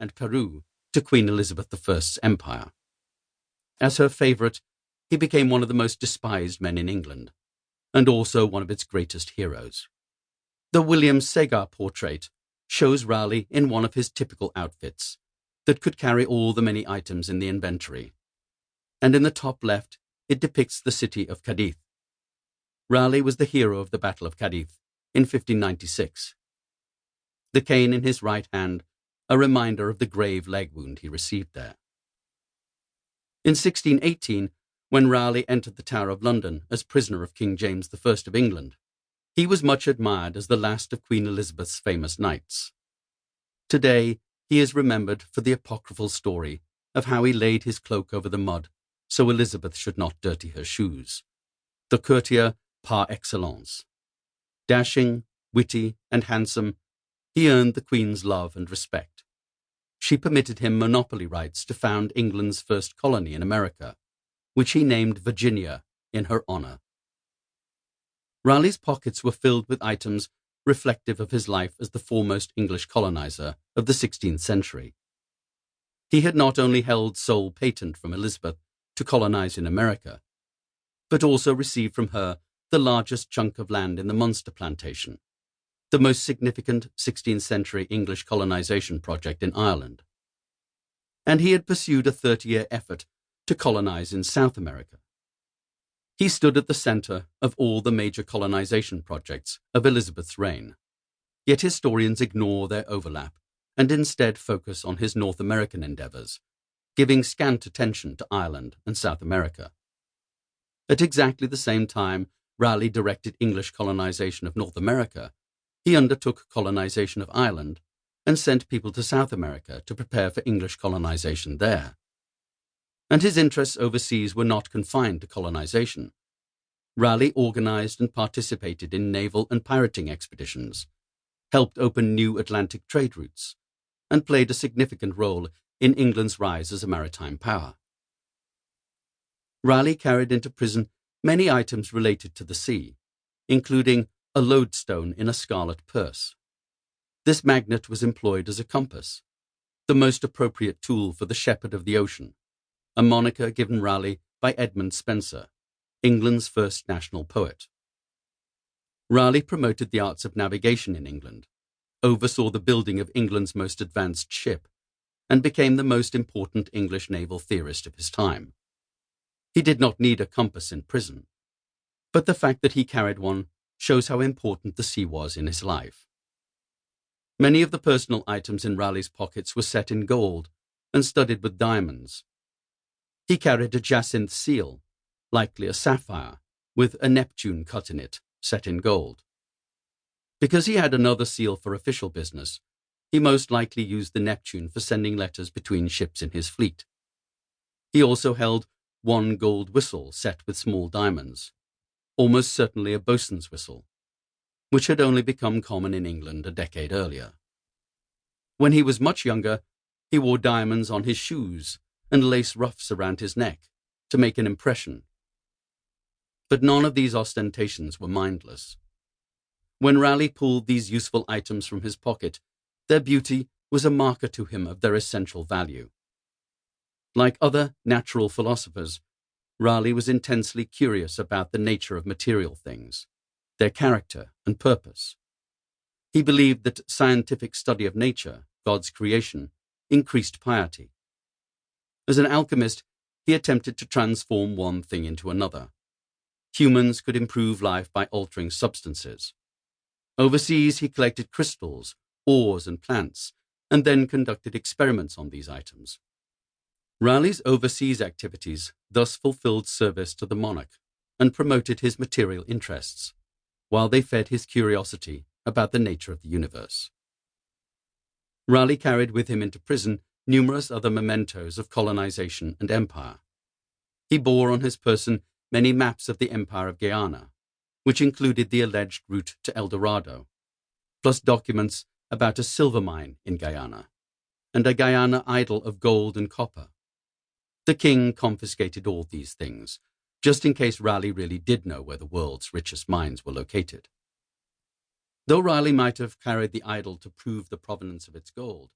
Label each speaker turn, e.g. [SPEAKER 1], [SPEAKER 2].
[SPEAKER 1] and Peru to Queen Elizabeth I's empire. As her favourite, he became one of the most despised men in England, and also one of its greatest heroes. The William Segar portrait shows Raleigh in one of his typical outfits that could carry all the many items in the inventory, and in the top left it depicts the city of Cadiz. Raleigh was the hero of the Battle of Cadiz in 1596. The cane in his right hand, a reminder of the grave leg wound he received there. In 1618, when Raleigh entered the Tower of London as prisoner of King James I of England, he was much admired as the last of Queen Elizabeth's famous knights. Today, he is remembered for the apocryphal story of how he laid his cloak over the mud so Elizabeth should not dirty her shoes. The courtier par excellence. Dashing, witty, and handsome, he earned the Queen's love and respect. She permitted him monopoly rights to found England's first colony in America, which he named Virginia in her honor. Raleigh's pockets were filled with items reflective of his life as the foremost English colonizer of the 16th century. He had not only held sole patent from Elizabeth to colonize in America, but also received from her the largest chunk of land in the Munster Plantation, the most significant 16th century English colonization project in Ireland. And he had pursued a 30-year effort to colonize in South America. He stood at the center of all the major colonization projects of Elizabeth's reign, yet historians ignore their overlap and instead focus on his North American endeavors, giving scant attention to Ireland and South America. At exactly the same time Raleigh directed English colonization of North America, he undertook colonization of Ireland and sent people to South America to prepare for English colonization there. And his interests overseas were not confined to colonization. Raleigh organized and participated in naval and pirating expeditions, helped open new Atlantic trade routes, and played a significant role in England's rise as a maritime power. Raleigh carried into prison many items related to the sea, including a lodestone in a scarlet purse. This magnet was employed as a compass, the most appropriate tool for the shepherd of the ocean, a moniker given Raleigh by Edmund Spenser, England's first national poet. Raleigh promoted the arts of navigation in England, oversaw the building of England's most advanced ship, and became the most important English naval theorist of his time. He did not need a compass in prison, but the fact that he carried one shows how important the sea was in his life. Many of the personal items in Raleigh's pockets were set in gold and studded with diamonds. He carried a jacinth seal, likely a sapphire, with a Neptune cut in it, set in gold. Because he had another seal for official business, he most likely used the Neptune for sending letters between ships in his fleet. He also held one gold whistle set with small diamonds, almost certainly a boatswain's whistle, which had only become common in England a decade earlier. When he was much younger, he wore diamonds on his shoes and lace ruffs around his neck to make an impression. But none of these ostentations were mindless. When Raleigh pulled these useful items from his pocket, their beauty was a marker to him of their essential value. Like other natural philosophers, Raleigh was intensely curious about the nature of material things, their character and purpose. He believed that scientific study of nature, God's creation, increased piety. As an alchemist, he attempted to transform one thing into another. Humans could improve life by altering substances. Overseas, he collected crystals, ores, and plants, and then conducted experiments on these items. Raleigh's overseas activities thus fulfilled service to the monarch and promoted his material interests, while they fed his curiosity about the nature of the universe. Raleigh carried with him into prison numerous other mementos of colonization and empire. He bore on his person many maps of the Empire of Guyana, which included the alleged route to El Dorado, plus documents about a silver mine in Guyana, and a Guyana idol of gold and copper. The king confiscated all these things, just in case Raleigh really did know where the world's richest mines were located. Though Raleigh might have carried the idol to prove the provenance of its gold,